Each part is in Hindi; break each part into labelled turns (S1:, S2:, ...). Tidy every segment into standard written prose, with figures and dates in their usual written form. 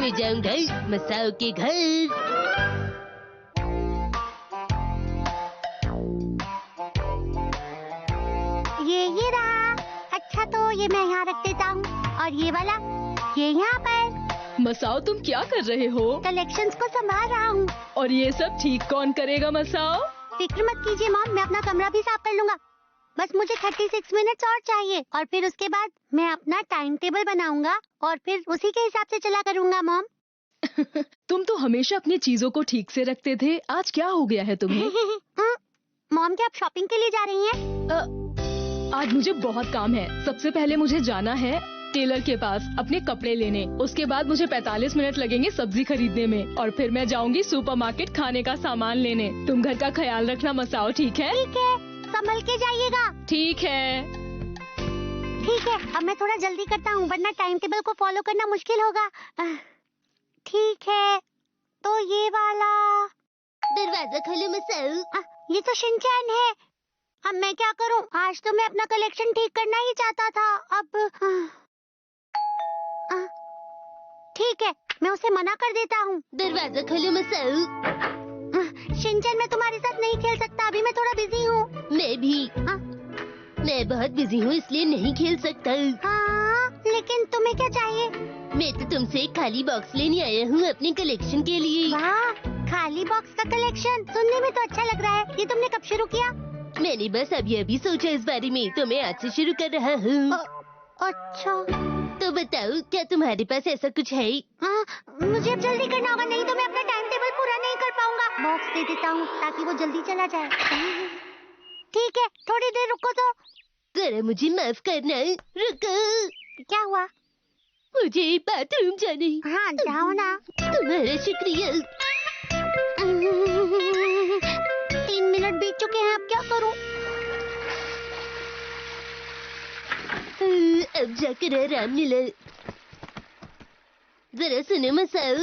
S1: ले जाऊंगा मसाओ के घर।
S2: ये रहा। अच्छा तो ये मैं यहाँ रख देता हूँ और ये वाला ये यहाँ पर।
S3: मसाओ तुम क्या कर रहे हो?
S2: कलेक्शंस को संभाल रहा हूँ।
S3: और ये सब ठीक कौन करेगा मसाओ?
S2: फिक्र मत कीजिए मॉम, मैं अपना कमरा भी साफ कर लूंगा। बस मुझे 36 मिनट्स और चाहिए और फिर उसके बाद मैं अपना टाइम टेबल बनाऊंगा और फिर उसी के हिसाब से चला करूंगा मॉम।
S3: तुम तो हमेशा अपनी चीजों को ठीक से रखते थे, आज क्या हो गया है तुम्हें?
S2: मॉम क्या आप शॉपिंग के लिए जा रही हैं?
S3: आज मुझे बहुत काम है। सबसे पहले मुझे जाना है टेलर के पास अपने कपड़े लेने। उसके बाद मुझे 45 मिनट लगेंगे सब्जी खरीदने में और फिर मैं जाऊंगी सुपरमार्केट खाने का सामान लेने। तुम घर का ख्याल रखना मसाओ, ठीक है?
S2: ठीक है, संभल के जाइएगा।
S3: ठीक है।
S2: ठीक है, अब मैं थोड़ा जल्दी करता हूँ वरना टाइम टेबल को फॉलो करना मुश्किल होगा। ठीक है, तो ये वाला।
S1: दरवाजा खोलो मसाओ।
S2: ये तो शिनचैन है। अब मैं क्या करूं? आज तो मैं अपना कलेक्शन ठीक करना ही चाहता था। अब ठीक है, मैं उसे मना कर देता हूँ।
S1: दरवाजा खोलो मसाओ।
S2: शिनचैन मैं तुम्हारे साथ नहीं खेल सकता, अभी मैं थोड़ा बिजी हूँ।
S1: मैं भी। मैं बहुत बिजी हूँ इसलिए नहीं खेल सकता।
S2: हाँ, लेकिन तुम्हें क्या चाहिए?
S1: मैं तो तुमसे एक खाली बॉक्स लेने आया हूँ अपने कलेक्शन के लिए।
S2: वाह, खाली बॉक्स का कलेक्शन सुनने में तो अच्छा लग रहा है। ये तुमने कब शुरू किया?
S1: मैंने बस अभी सोचा इस बारे में, तो मैं आज से शुरू कर रहा हूँ।
S2: अच्छा,
S1: तो बताओ क्या तुम्हारे पास ऐसा कुछ है?
S2: मुझे अब जल्दी करना होगा, नहीं तो मैं अपना टाइम टेबल पूरा नहीं कर पाऊंगा। बॉक्स दे देता हूँ ताकि वो जल्दी चला जाए। ठीक है, थोड़ी देर रुको तो।
S1: जरा मुझे माफ करना, रुको।
S2: क्या हुआ?
S1: मुझे बाथरूम जाने।
S2: हाँ, जाओ ना।
S1: तुम्हारा शुक्रिया।
S2: 3 मिनट बीत चुके हैं, अब क्या करूं?
S1: अब जाकर आराम मिला। जरा सुनो मसाओ।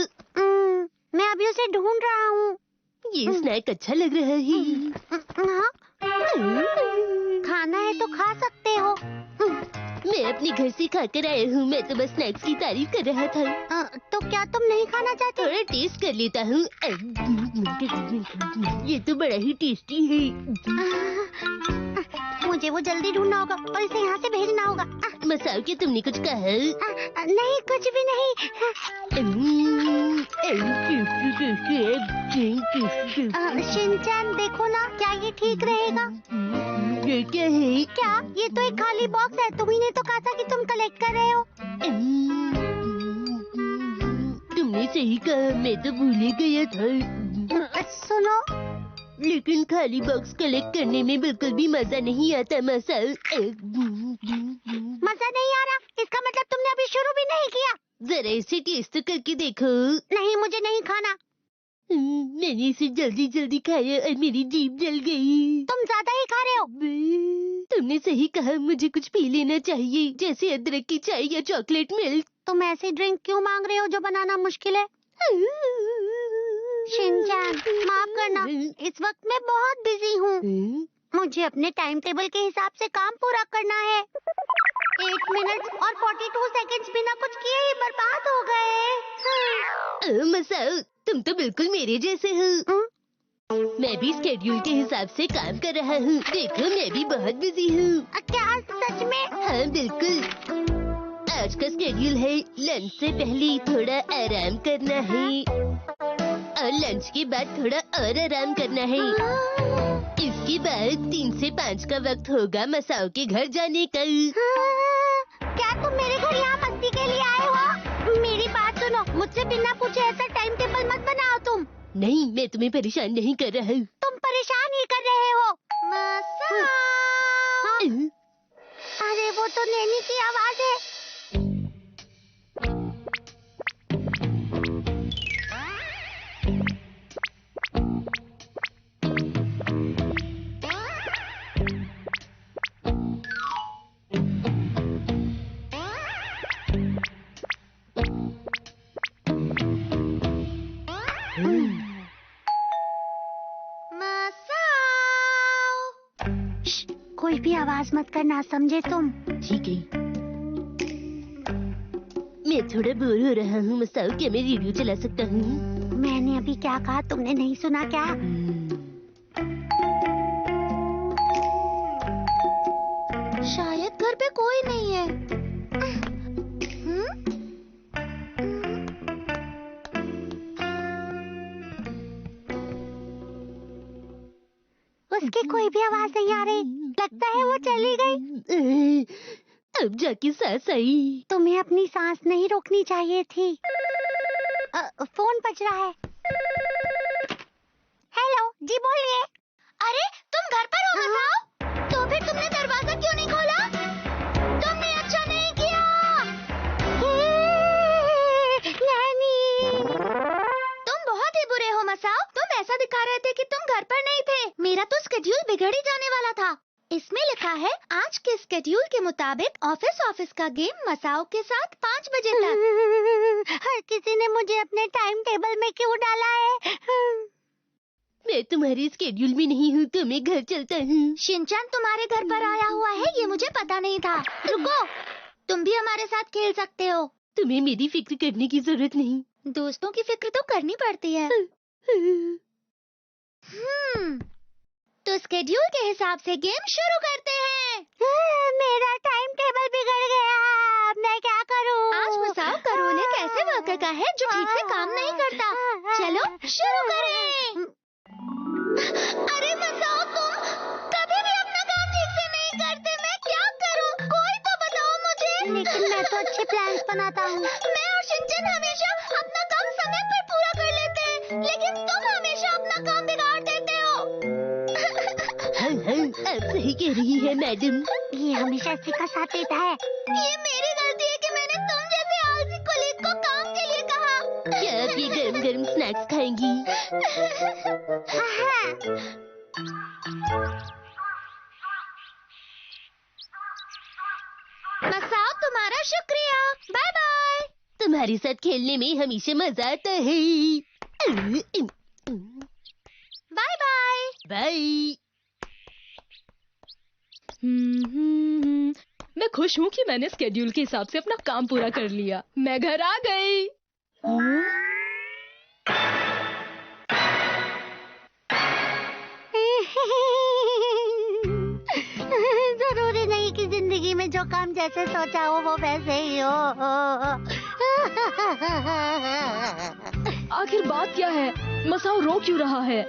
S2: मैं अभी उसे ढूंढ रहा हूँ।
S1: ये स्नैक अच्छा लग रहा है।
S2: हाँ? खाना है तो खा सकते हो।
S1: मैं अपने घर से खाकर आया हूँ, मैं तो बस स्नैक्स की तारीफ कर रहा था।
S2: तो क्या तुम नहीं खाना चाहते?
S1: थोड़ा टेस्ट कर लेता हूँ। ये तो बड़ा ही टेस्टी है।
S2: मुझे वो जल्दी ढूंढना होगा और इसे यहाँ से भेजना होगा।
S1: मसाओ क्या तुमने कुछ कहा?
S2: नहीं, कुछ भी नहीं। शिनचैन देखो ना, क्या ये ठीक रहेगा?
S1: ये क्या है?
S2: क्या? ये तो एक खाली बॉक्स है। तुम ही ने तो कहा था कि तुम कलेक्ट कर रहे हो।
S1: तुमने सही कहा, मैं तो भूल ही गया था।
S2: सुनो,
S1: लेकिन खाली बॉक्स कलेक्ट करने में बिल्कुल भी मजा नहीं आता मसाओ।
S2: मजा नहीं आ रहा? इसका मतलब तुमने अभी शुरू भी नहीं किया।
S1: जरा इसे टेस्ट तो करके देखो।
S2: नहीं, मुझे नहीं खाना।
S1: मैंने इसे जल्दी जल्दी खाया और मेरी जीभ जल गई।
S2: तुम ज्यादा ही खा रहे हो।
S1: तुमने सही कहा, मुझे कुछ पी लेना चाहिए, जैसे अदरक की चाय या चॉकलेट मिल्क।
S2: तुम ऐसी ड्रिंक क्यों मांग रहे हो जो बनाना मुश्किल है? शिनचैन, माफ करना, इस वक्त मैं बहुत बिजी हूँ। मुझे अपने टाइम टेबल के हिसाब से काम पूरा करना है। 8 मिनट और 42 सेकंड्स बिना कुछ किए ही बर्बाद हो गए।
S1: मसाओ, तुम तो बिल्कुल मेरे जैसे हो। मैं भी स्केड्यूल के हिसाब से काम कर रहा हूँ। देखो मैं भी बहुत बिजी हूँ।
S2: क्या सच में?
S1: हाँ बिल्कुल। आज का स्केड्यूल है लंच से पहले थोड़ा आराम करना है और लंच के बाद थोड़ा और आराम करना है। इसके बाद 3 से 5 का वक्त होगा मसाओ के घर जाने का।
S2: क्या तुम मेरे घर यहाँ मस्ती के लिए आए हो? मेरी बात सुनो, मुझसे बिना पूछे ऐसा टाइम टेबल मत बनाओ तुम।
S1: नहीं, मैं तुम्हें परेशान नहीं कर रहा हूँ।
S2: तुम परेशान ही कर रहे हो। मसाओ। अरे वो तो नैनी की आवाज है। कोई भी आवाज मत करना, समझे तुम?
S1: ठीक है। मैं थोड़ा बोर हो रहा हूँ मसाओ, क्या मैं रेडियो चला सकता हूँ?
S2: मैंने अभी क्या कहा तुमने नहीं सुना क्या? शायद घर पे कोई नहीं है। उसकी कोई भी आवाज नहीं आ रही। लगता है वो चली गई।
S1: अब जाके सांस आई।
S2: तुम्हें अपनी सांस नहीं रोकनी चाहिए थी। फोन बज रहा है। हेलो जी, बोलिए। अरे तुम घर पर हो मसाओ? तो फिर तुमने दरवाजा क्यों नहीं खोला? तुमने अच्छा नहीं किया। नैनी, तुम बहुत ही बुरे हो मसाओ। तुम ऐसा दिखा रहे थे कि तुम घर पर नहीं थे। मेरा तो स्केड्यूल बिगड़ ही जाने वाला था। इसमें लिखा है आज के स्केड्यूल के मुताबिक ऑफिस का गेम मसाओ के साथ 5 बजे तक। हर किसी ने मुझे अपने टाइम टेबल में क्यों डाला है?
S1: मैं तुम्हारे स्केड्यूल में नहीं हूँ, तो मैं घर चलता हूँ।
S2: शिनचैन तुम्हारे घर पर आया हुआ है, ये मुझे पता नहीं था। रुको, तुम भी हमारे साथ खेल सकते हो।
S1: तुम्हें मेरी फिक्र करने की जरूरत नहीं।
S2: दोस्तों की फिक्र तो करनी पड़ती है। तो स्केड्यूल के हिसाब से गेम शुरू करते हैं। मेरा टाइम टेबल बिगड़ गया, अब मैं क्या करूं? आज मसाओ का रोल एक ऐसे वर्कर का है जो ठीक से काम नहीं करता। चलो शुरू करें। अरे मसाओ, तुम कभी भी अपना काम ठीक से नहीं करते। मैं क्या करूं? कोई तो बताओ मुझे। लेकिन मैं तो अच्छे प्लान्स बनाता हूँ। मैं और शिनचैन हमेशा अपना काम समय पर पूरा कर लेते हैं, लेकिन तुम हमेशा अपना काम बिगाड़ देते हो।
S1: आप सही कह रही है मैडम।
S2: ये हमेशा इसी का साथ देता है। ये मेरी गलती है कि मैंने तुम जैसे आलसी कोलीग को काम के लिए कहा।
S1: क्या आप ये गरम गरम स्नैक्स खाएंगी?
S2: मसाओ, तुम्हारा शुक्रिया। Bye bye.
S1: तुम्हारे साथ खेलने में हमेशा मजा आता है।
S2: Bye bye.
S1: बाय।
S3: मैं खुश हूँ कि मैंने स्केड्यूल के हिसाब से अपना काम पूरा कर लिया। मैं घर आ गई।
S2: जरूरी नहीं कि जिंदगी में जो काम जैसे सोचा हो वो वैसे ही हो।
S3: आखिर बात क्या है? मसाओ रो क्यों रहा है?